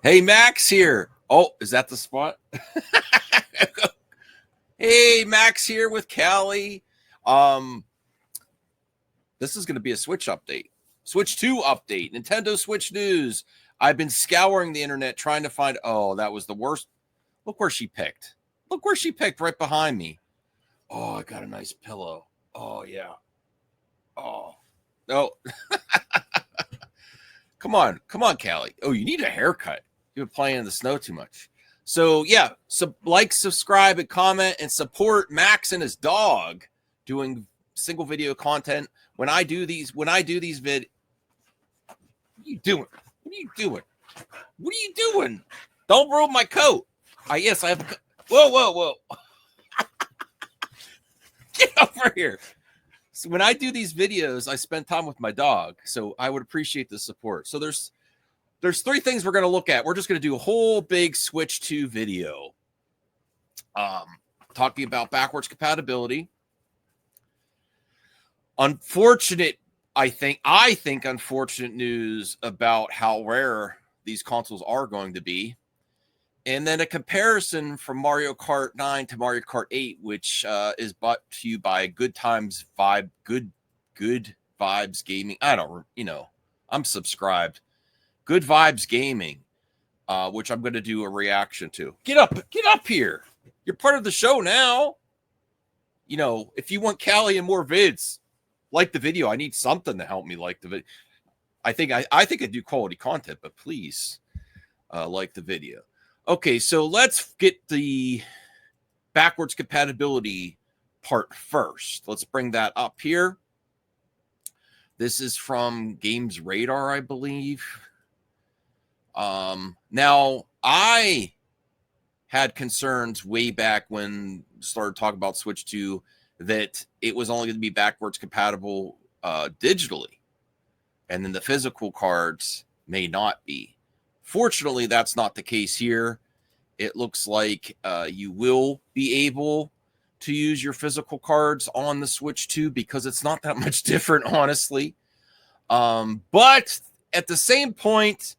Hey, Max here. Oh, is that the spot? Hey, Max here with Callie. Um, this is going to be a Switch update. Switch 2 update. Nintendo Switch news. I've been scouring the internet trying to find. Oh, that was the worst. Look where she picked. Look where she picked right behind me. Oh, I got a nice pillow. Oh, yeah. Oh, no. Come on, Callie. Oh, you need a haircut. You've been playing in the snow too much. So yeah, so like, subscribe, and comment, and support Max and his dog doing single video content. When I do these what are you doing? What are you doing? What are you doing? Don't ruin my coat. Yes, I have. Whoa! Get over here. So when I do these videos, I spend time with my dog. So I would appreciate the support. So there's three things we're going to look at. We're just going to do a whole big Switch 2 video. Talking about backwards compatibility. I think unfortunate news about how rare these consoles are going to be. And then a comparison from Mario Kart 9 to Mario Kart 8, which is brought to you by Good Vibes Gaming. I'm subscribed. Good Vibes Gaming, which I'm going to do a reaction to. Get up here. You're part of the show now. If you want Callie and more vids, like the video. I need something to help me like the video. I think I do quality content, but please like the video. Okay, so let's get the backwards compatibility part first. Let's bring that up here. This is from Games Radar, I believe. Now, I had concerns way back when started talking about Switch 2 that it was only going to be backwards compatible digitally, and then the physical cards may not be. Fortunately, that's not the case here. It looks like you will be able to use your physical cards on the Switch 2 because it's not that much different, honestly. But at the same point,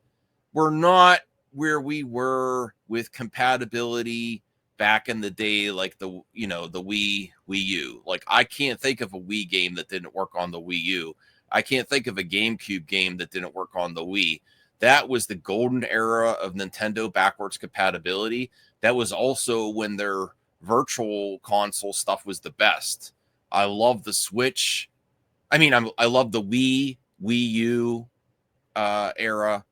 we're not where we were with compatibility back in the day, like the Wii U. Like, I can't think of a Wii game that didn't work on the Wii U. I can't think of a GameCube game that didn't work on the Wii. That was the golden era of Nintendo backwards compatibility. That was also when their virtual console stuff was the best. I love the Switch. I love the Wii U era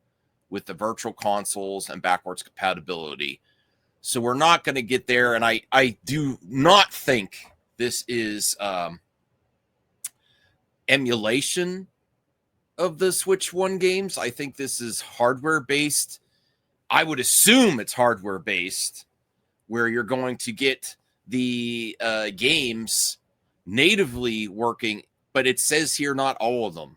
with the virtual consoles and backwards compatibility. So we're not going to get there. And I do not think this is emulation of the Switch 1 games. I think this is hardware based. I would assume it's hardware based, where you're going to get the games natively working, but it says here not all of them.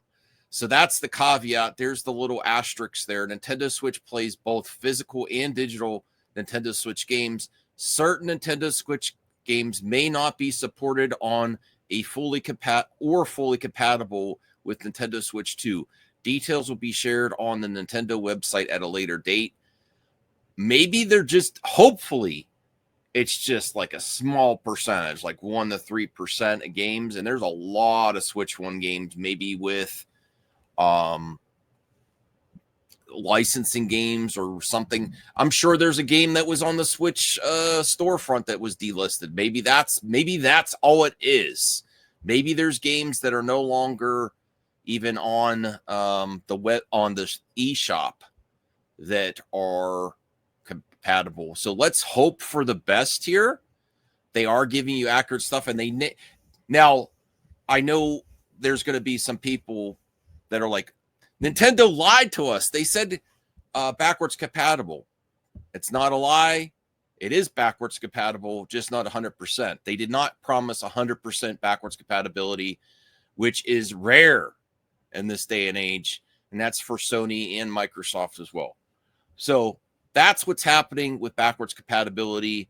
So that's the caveat. There's the little asterisk there. Nintendo Switch plays both physical and digital Nintendo Switch games. Certain Nintendo Switch games may not be supported on a fully compatible with Nintendo Switch 2. Details will be shared on the Nintendo website at a later date. Maybe hopefully, it's just like a small percentage, like 1 to 3% of games. And there's a lot of Switch 1 games, maybe with licensing games or something. I'm sure there's a game that was on the Switch storefront that was delisted. Maybe that's all it is. Maybe there's games that are no longer even on the eShop that are compatible. So let's hope for the best here. They are giving you accurate stuff, and now I know there's going to be some people that are like, Nintendo lied to us. They said backwards compatible. It's not a lie. It is backwards compatible, just not 100%. They did not promise 100% backwards compatibility, which is rare in this day and age. And that's for Sony and Microsoft as well. So that's what's happening with backwards compatibility.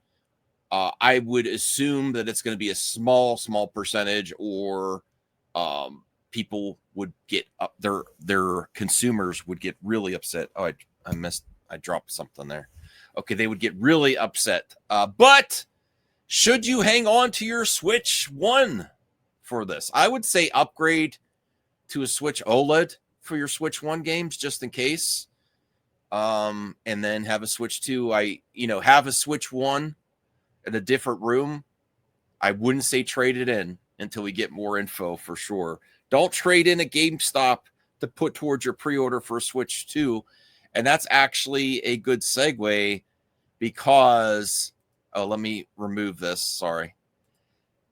I would assume that it's going to be a small percentage, or people would get up, their consumers would get really upset. Oh, I I dropped something there. Okay, they would get really upset. But should you hang on to your Switch 1 for this? I would say upgrade to a Switch OLED for your Switch 1 games just in case. And then have a Switch 2. Have a Switch 1 in a different room. I wouldn't say trade it in until we get more info for sure. Don't trade in a GameStop to put towards your pre-order for a Switch 2. And that's actually a good segue because, let me remove this. Sorry.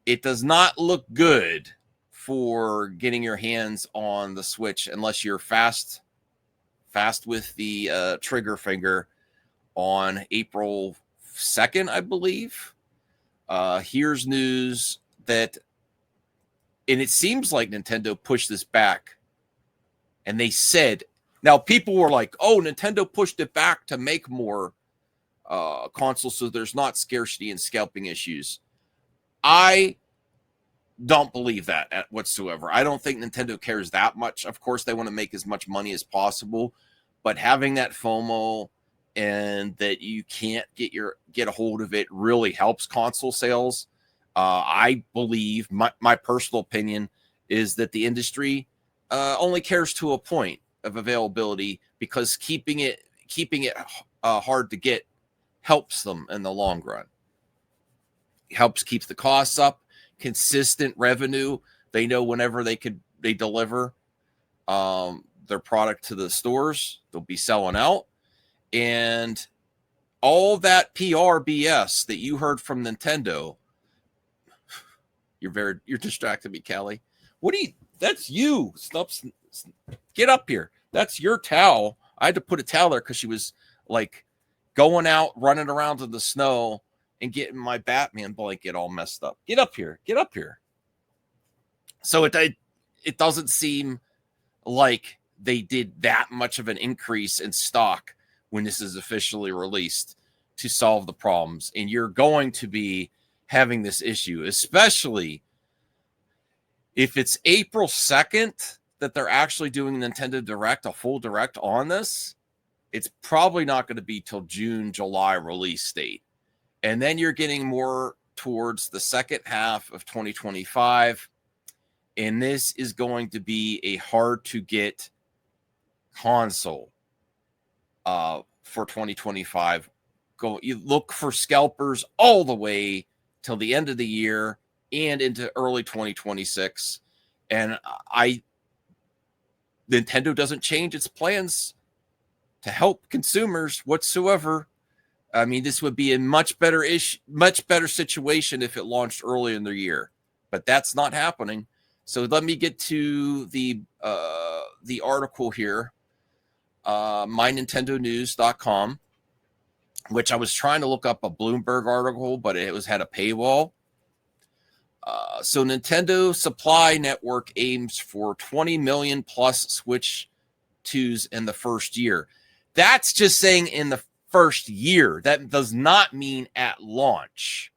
It does not look good for getting your hands on the Switch unless you're fast with the trigger finger on April 2nd, I believe. Here's news that, and it seems like Nintendo pushed this back. And they said, now people were like, oh, Nintendo pushed it back to make more consoles so there's not scarcity and scalping issues. I don't believe that whatsoever. I don't think Nintendo cares that much. Of course, they want to make as much money as possible, but having that FOMO and that you can't get a hold of it really helps console sales. I believe my personal opinion is that the industry only cares to a point of availability because keeping it hard to get helps them in the long run. It helps keep the costs up, consistent revenue. They know whenever they deliver their product to the stores, they'll be selling out. And all that PR BS that you heard from Nintendo, you're distracting me, Callie. That's you. Get up here. That's your towel. I had to put a towel there because she was like going out, running around in the snow and getting my Batman blanket all messed up. Get up here. Get up here. So it doesn't seem like they did that much of an increase in stock when this is officially released to solve the problems. And you're going to be having this issue, especially if it's April 2nd that they're actually doing Nintendo Direct, a full Direct on this. It's probably not going to be till June, July release date. And then you're getting more towards the second half of 2025. And this is going to be a hard to get console for 2025. You look for scalpers all the way till the end of the year and into early 2026. And Nintendo doesn't change its plans to help consumers whatsoever. I mean, this would be a much better situation if it launched early in the year, but that's not happening. So let me get to the article here, mynintendonews.com, which I was trying to look up a Bloomberg article, but it had a paywall. So Nintendo Supply Network aims for 20 million plus Switch 2s in the first year. That's just saying in the first year. That does not mean at launch.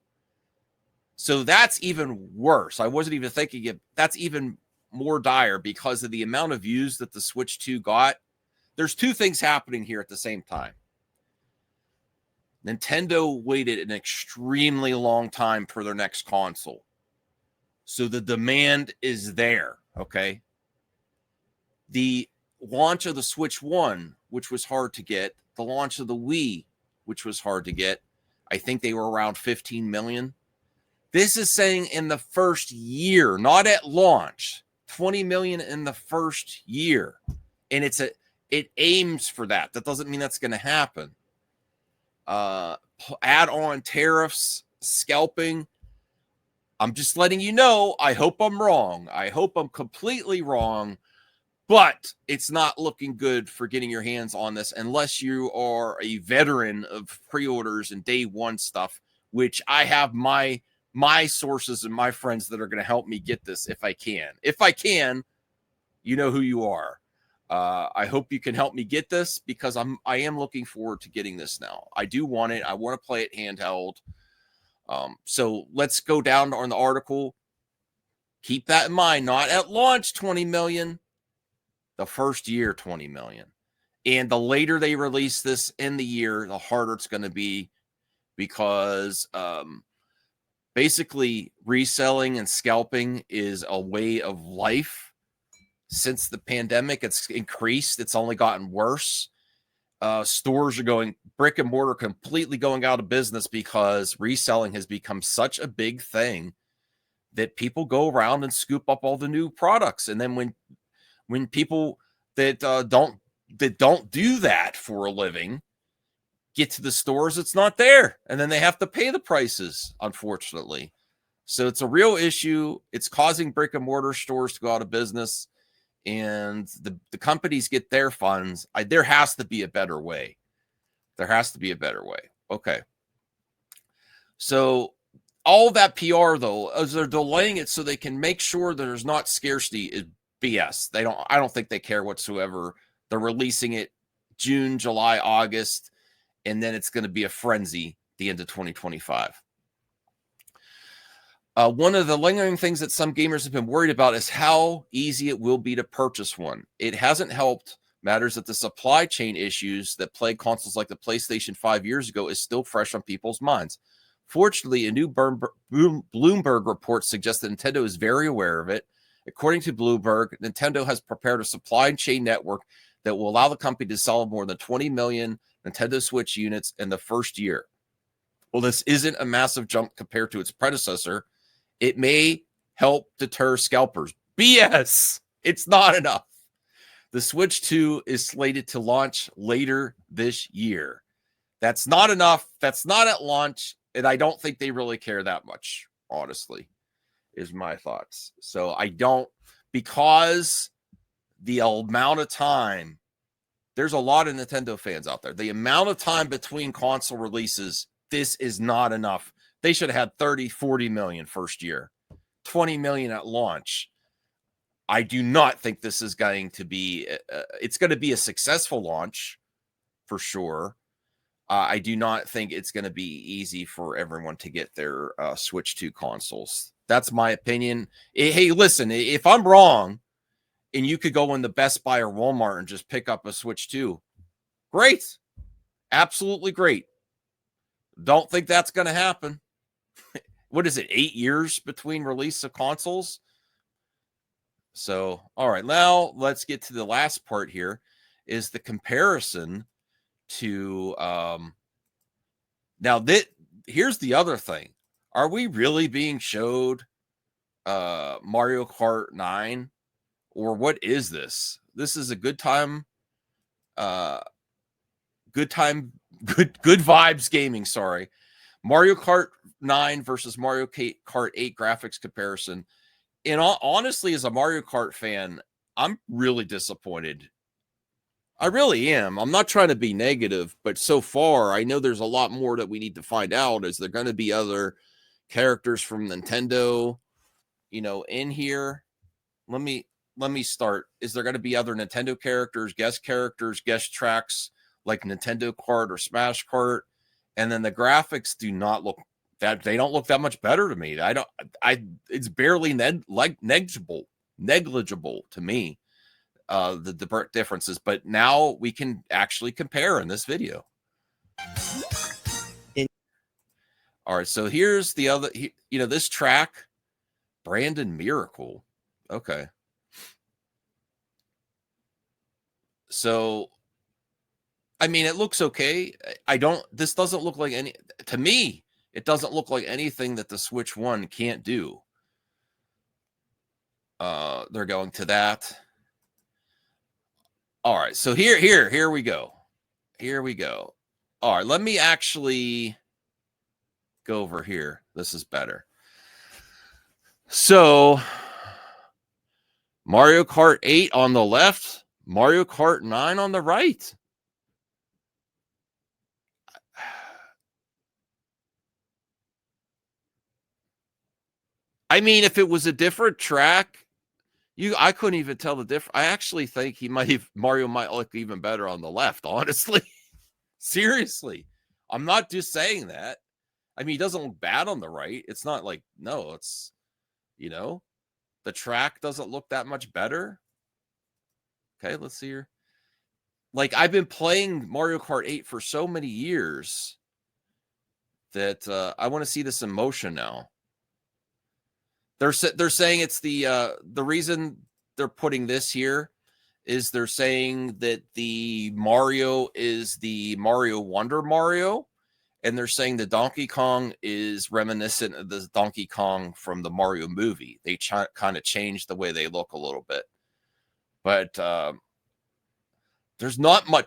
So that's even worse. I wasn't even thinking it. That's even more dire because of the amount of views that the Switch 2 got. There's two things happening here at the same time. Nintendo waited an extremely long time for their next console. So the demand is there, okay? The launch of the Switch 1, which was hard to get, the launch of the Wii, which was hard to get, I think they were around 15 million. This is saying in the first year, not at launch, 20 million in the first year. And it aims for that. That doesn't mean that's going to happen. Add on tariffs, scalping. I'm just letting you know, I hope I'm wrong. I hope I'm completely wrong, but it's not looking good for getting your hands on this unless you are a veteran of pre-orders and day one stuff, which I have my sources and my friends that are going to help me get this if I can. If I can, you know who you are. I hope you can help me get this because I am looking forward to getting this now. I do want it. I want to play it handheld. So let's go down on the article. Keep that in mind. Not at launch 20 million. The first year 20 million. And the later they release this in the year, the harder it's going to be, because basically reselling and scalping is a way of life. Since the pandemic, it's increased. It's only gotten worse. Stores are going brick and mortar completely going out of business because reselling has become such a big thing that people go around and scoop up all the new products. And then when people that don't do that for a living get to the stores, it's not there, and then they have to pay the prices, unfortunately. So it's a real issue. It's causing brick and mortar stores to go out of business, and the companies get their funds. There has to be a better way. There has to be a better way. Okay. So all that PR, though, as they're delaying it so they can make sure that there's not scarcity, is BS. I don't think they care whatsoever. They're releasing it June, July, August, and then it's going to be a frenzy the end of 2025. One of the lingering things that some gamers have been worried about is how easy it will be to purchase one. It hasn't helped matters that the supply chain issues that plagued consoles like the PlayStation 5 years ago is still fresh on people's minds. Fortunately, a new Bloomberg report suggests that Nintendo is very aware of it. According to Bloomberg, Nintendo has prepared a supply chain network that will allow the company to sell more than 20 million Nintendo Switch units in the first year. Well, this isn't a massive jump compared to its predecessor. It may help deter scalpers. BS. It's not enough. The Switch 2 is slated to launch later this year. That's not enough. That's not at launch. And I don't think they really care that much, honestly, is my thoughts. So I don't, because the amount of time, there's a lot of Nintendo fans out there. The amount of time between console releases, this is not enough. They should have had 30, 40 million first year, 20 million at launch. I do not think this is going to be, it's going to be a successful launch for sure. I do not think it's going to be easy for everyone to get their Switch 2 consoles. That's my opinion. Hey, listen, if I'm wrong and you could go in the Best Buy or Walmart and just pick up a Switch 2, great. Absolutely great. Don't think that's going to happen. What is it, 8 years between release of consoles? So, all right, now let's get to the last part here, is the comparison to now here's the other thing. Are we really being showed Mario Kart 9, or what is this? This is a good vibes gaming, sorry. Mario Kart 9 versus Mario Kart 8 graphics comparison. And honestly, as a Mario Kart fan, I'm really disappointed. I really am. I'm not trying to be negative, but so far, I know there's a lot more that we need to find out. Is there going to be other characters from Nintendo, in here? Let me start. Is there going to be other Nintendo characters, guest tracks like Nintendo Kart or Smash Kart? And then the graphics do not look that, they don't look that much better to me. It's barely negligible to me. The differences, but now we can actually compare in this video. All right, so here's the other, this track, Brandon Miracle. Okay. So, I mean, it looks okay. This doesn't look like to me, it doesn't look like anything that the Switch 1 can't do. They're going to that. All right, so here we go. Here we go. All right, let me actually go over here. This is better. So, Mario Kart 8 on the left, Mario Kart 9 on the right. I mean, if it was a different track, I couldn't even tell the difference. I actually think Mario might look even better on the left, honestly. Seriously. I'm not just saying that. I mean, he doesn't look bad on the right. It's not like, no, it's, the track doesn't look that much better. Okay, let's see here. like I've been playing Mario Kart 8 for so many years that I want to see this in motion now. They're saying it's the reason they're putting this here is they're saying that the Mario is the Mario Wonder Mario, and they're saying the Donkey Kong is reminiscent of the Donkey Kong from the Mario movie. They kind of changed the way they look a little bit, but there's not much.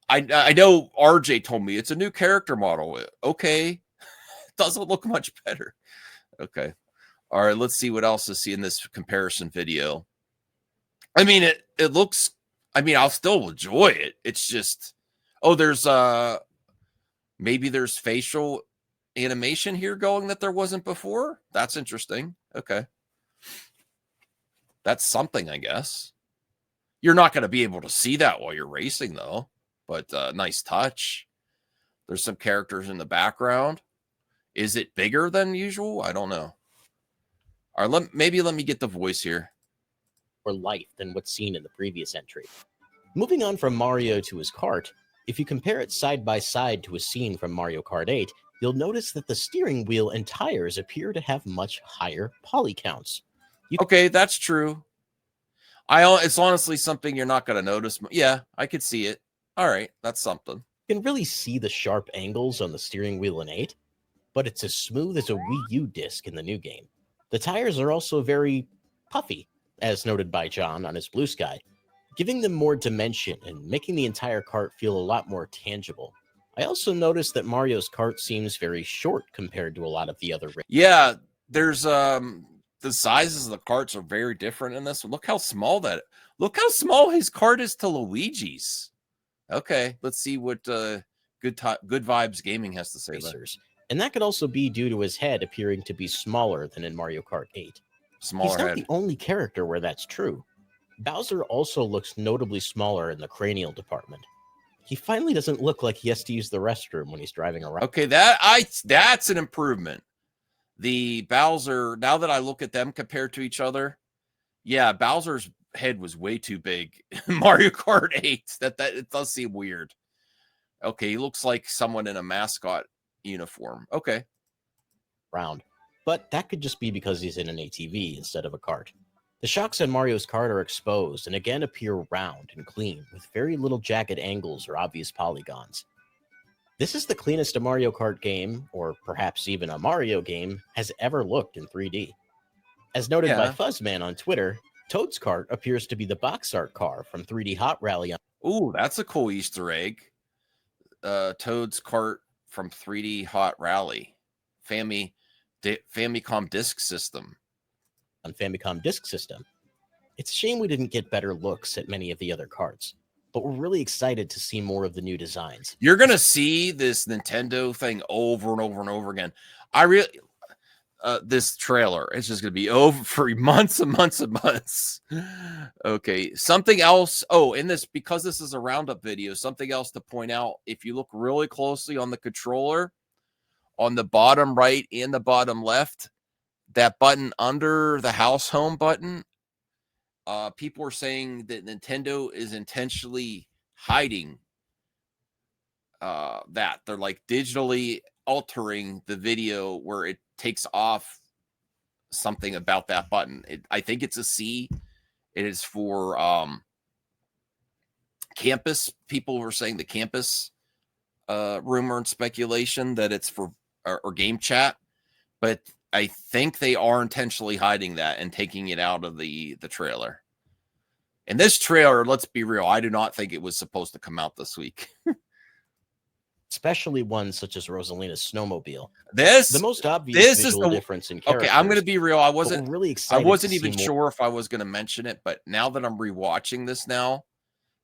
I know RJ told me it's a new character model. Okay, it doesn't look much better. Okay, all right. Let's see what else is in this comparison video. I mean, it looks. I mean, I'll still enjoy it. It's just, oh, there's maybe there's facial animation here going that there wasn't before. That's interesting. Okay, that's something, I guess. You're not going to be able to see that while you're racing, though. But nice touch. There's some characters in the background. Is it bigger than usual? I don't know. All right, maybe let me get the voice here. Or life than what's seen in the previous entry. Moving on from Mario to his kart, if you compare it side by side to a scene from Mario Kart 8, you'll notice that the steering wheel and tires appear to have much higher poly counts. Okay, that's true. It's honestly something you're not going to notice. Yeah, I could see it. All right, that's something. You can really see the sharp angles on the steering wheel in 8, but it's as smooth as a Wii U disc in the new game. The tires are also very puffy, as noted by John on his Blue Sky, giving them more dimension and making the entire kart feel a lot more tangible. I also noticed that Mario's kart seems very short compared to a lot of the other. Yeah, there's the sizes of the karts are very different in this one. Look how small his kart is to Luigi's. Okay, let's see what Good Vibes Gaming has to say. Racers. And that could also be due to his head appearing to be smaller than in Mario Kart 8. Smaller He's not head. the only character where that's true. Bowser also looks notably smaller in the cranial department. He finally doesn't look like he has to use the restroom when he's driving around. Okay, that's an improvement. The Bowser, now that I look at them compared to each other, yeah, Bowser's head was way too big in Mario Kart 8. That it does seem weird. Okay, he looks like someone in a mascot uniform. Okay. Round. But that could just be because he's in an ATV instead of a kart. The shocks on Mario's kart are exposed and again appear round and clean with very little jagged angles or obvious polygons. This is the cleanest a Mario Kart game, or perhaps even a Mario game, has ever looked in 3D. As noted by Fuzzman on Twitter, Toad's kart appears to be the box art car from 3D Hot Rally. Ooh, that's a cool Easter egg. Toad's kart from 3D Hot Rally. Famicom Disk System. On Famicom Disk System. It's a shame we didn't get better looks at many of the other karts, but we're really excited to see more of the new designs. You're going to see this Nintendo thing over and over and over again. This trailer, it's just going to be over for months and months and months. Okay, something else. Oh, in this, because this is a roundup video, something else to point out. If you look really closely on the controller, on the bottom right and the bottom left, that button under the house home button, people are saying that Nintendo is intentionally hiding that. They're like digitally altering the video where it takes off something about that button. I think it's a C. It is for campus. People were saying the campus rumor and speculation that it's for or game chat, but I think they are intentionally hiding that and taking it out of the trailer. And this trailer, let's be real, I do not think it was supposed to come out this week. Especially ones such as Rosalina's snowmobile. The most obvious visual difference in characters. Okay, I'm going to be real. I wasn't really excited. I wasn't even sure if I was going to mention it, but now that I'm rewatching this now,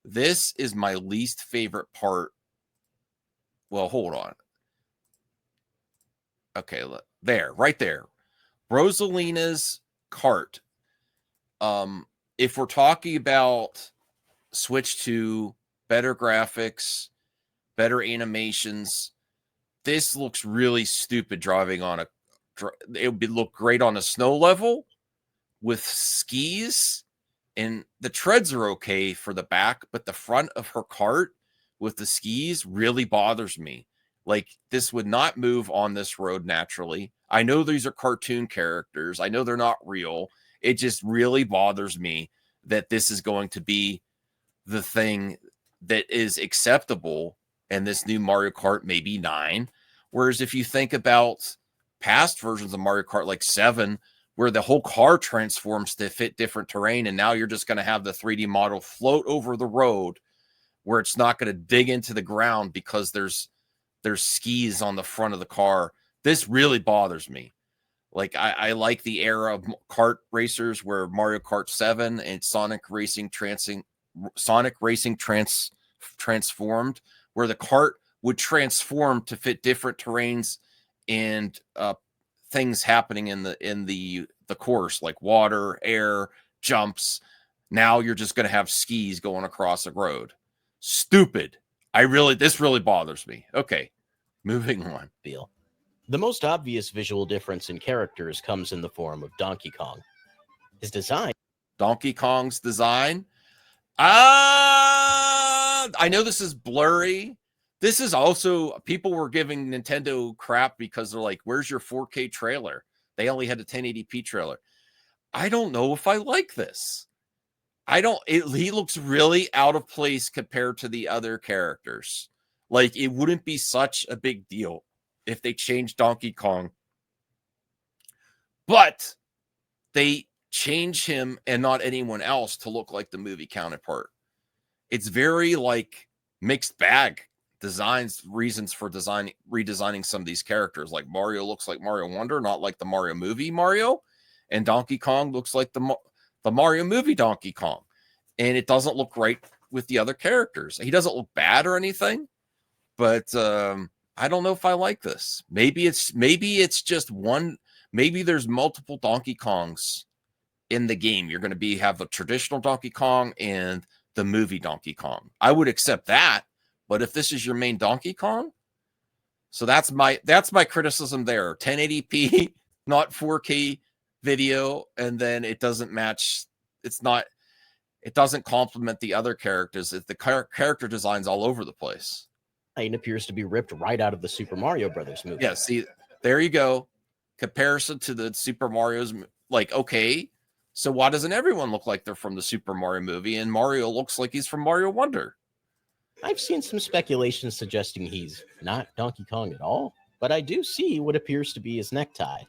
this is my least favorite part. Well, hold on. Okay, look, right there. Rosalina's kart. If we're talking about Switch 2, better graphics, better animations, this looks really stupid driving on it would look great on a snow level with skis, And the treads are okay for the back, but the front of her cart with the skis really bothers me. Like, this would not move on this road naturally. I know these are cartoon characters. I know they're not real. It just really bothers me that this is going to be the thing that is acceptable in this new Mario Kart, maybe 9. Whereas if you think about past versions of Mario Kart, like 7, where the whole car transforms to fit different terrain, and now you're just going to have the 3D model float over the road where it's not going to dig into the ground because there's skis on the front of the car. This really bothers me. Like, I like the era of kart racers where Mario Kart 7 and Sonic Racing transformed, where the kart would transform to fit different terrains and things happening in the course, like water, air, jumps. Now you're just going to have skis going across the road. Stupid. This really bothers me. Okay, moving on. The most obvious visual difference in characters comes in the form of Donkey Kong. His design. Donkey Kong's design. I know this is blurry. This is also, people were giving Nintendo crap because they're like, where's your 4K trailer? They only had a 1080p trailer. I don't know if I like this. He looks really out of place compared to the other characters. Like, it wouldn't be such a big deal if they changed Donkey Kong. But they change him and not anyone else to look like the movie counterpart. It's very like mixed bag reasons for redesigning some of these characters. Like, Mario looks like Mario Wonder, not like the Mario movie Mario, and Donkey Kong looks like the Mario movie Donkey Kong, and it doesn't look right with the other characters. He doesn't look bad or anything, but I don't know if I like this. Maybe it's just one. Maybe there's multiple Donkey Kongs in the game. You're going to have the traditional Donkey Kong and the movie Donkey Kong. I would accept that, but if this is your main Donkey Kong, so that's my criticism there. 1080p, not 4K video, and then it doesn't match. It doesn't complement the other characters. The character design's all over the place. It appears to be ripped right out of the Super Mario Brothers movie. Yeah, see, there you go. Comparison to the Super Mario's, like, okay, so why doesn't everyone look like they're from the Super Mario movie and Mario looks like he's from Mario Wonder? I've seen some speculation suggesting he's not Donkey Kong at all, but I do see what appears to be his necktie.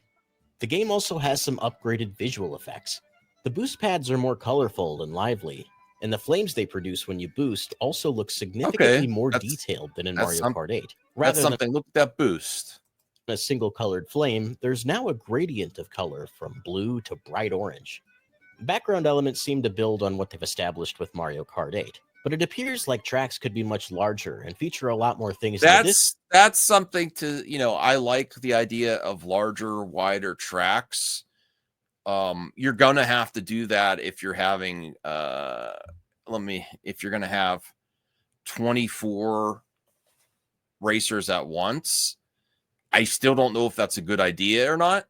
The game also has some upgraded visual effects. The boost pads are more colorful and lively, and the flames they produce when you boost also look significantly more detailed than in Mario Kart 8. That's something. Look at that boost. A single colored flame, there's now a gradient of color from blue to bright orange. Background elements seem to build on what they've established with Mario Kart 8, but it appears like tracks could be much larger and feature a lot more things. That's something to, I like the idea of larger, wider tracks. You're gonna have to do that if you're having if you're gonna have 24 racers at once. I still don't know if that's a good idea or not.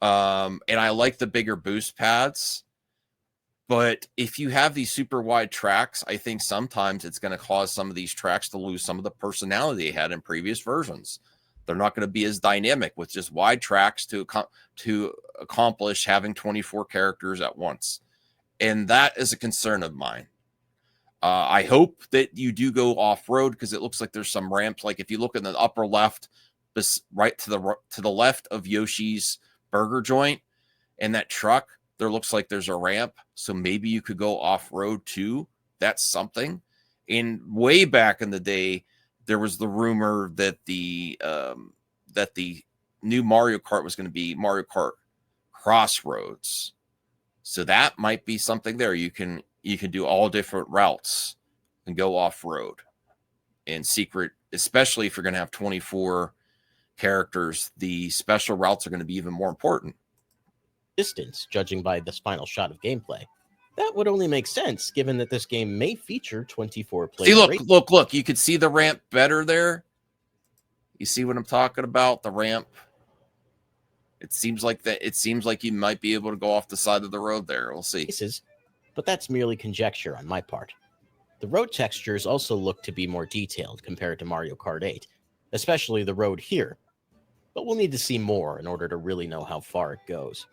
And I like the bigger boost pads. But if you have these super wide tracks, I think sometimes it's going to cause some of these tracks to lose some of the personality they had in previous versions. They're not going to be as dynamic with just wide tracks to accomplish having 24 characters at once. And that is a concern of mine. I hope that you do go off-road because it looks like there's some ramps. Like if you look in the upper left, right to the left of Yoshi's burger joint and that truck, there looks like there's a ramp. So maybe you could go off-road too. That's something. And way back in the day, there was the rumor that the new Mario Kart was going to be Mario Kart Crossroads. So that might be something there. You can do all different routes and go off-road and secret, especially if you're going to have 24 characters. The special routes are going to be even more important. Distance, judging by this final shot of gameplay. That would only make sense given that this game may feature 24 players. See, look. You could see the ramp better there. You see what I'm talking about? The ramp. It seems like you might be able to go off the side of the road there. We'll see. but that's merely conjecture on my part. The road textures also look to be more detailed compared to Mario Kart 8, especially the road here, but we'll need to see more in order to really know how far it goes.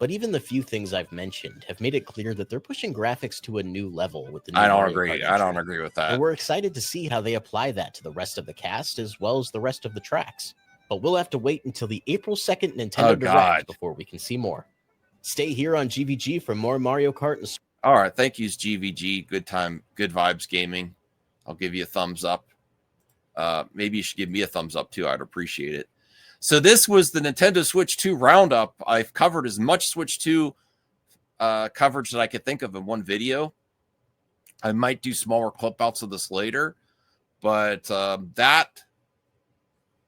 But even the few things I've mentioned have made it clear that they're pushing graphics to a new level with the new I don't Mario agree. Kart I don't engine. agree with that. And we're excited to see how they apply that to the rest of the cast as well as the rest of the tracks. But we'll have to wait until the April 2nd Nintendo Direct before we can see more. Stay here on GVG for more Mario Kart and... All right, thank you, GVG. Good time, good vibes gaming. I'll give you a thumbs up. Maybe you should give me a thumbs up too. I'd appreciate it. So this was the Nintendo Switch 2 roundup. I've covered as much Switch 2 coverage that I could think of in one video. I might do smaller clip outs of this later, but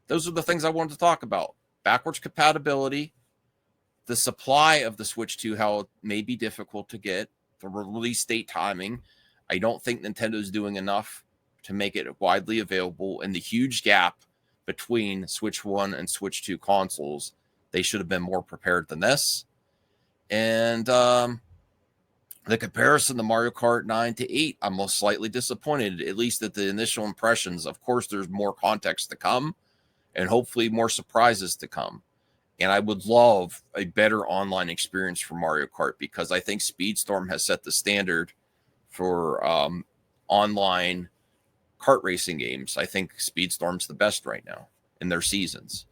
those are the things I wanted to talk about. Backwards compatibility, the supply of the Switch 2, how it may be difficult to get, the release date timing. I don't think Nintendo's doing enough to make it widely available, and the huge gap between Switch 1 and Switch 2 consoles. They should have been more prepared than this. And the comparison to Mario Kart 9 to 8, I'm most slightly disappointed, at least at the initial impressions. Of course, there's more context to come, and hopefully more surprises to come. And I would love a better online experience for Mario Kart, because I think Speedstorm has set the standard for online kart racing games. I think Speedstorm's the best right now in their seasons.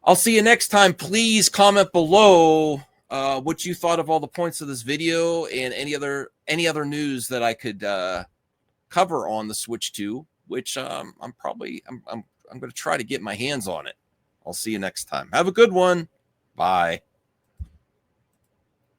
I'll see you next time. Please comment below what you thought of all the points of this video and any other news that I could cover on the Switch 2, which I'm going to try to get my hands on it. I'll see you next time. Have a good one. Bye.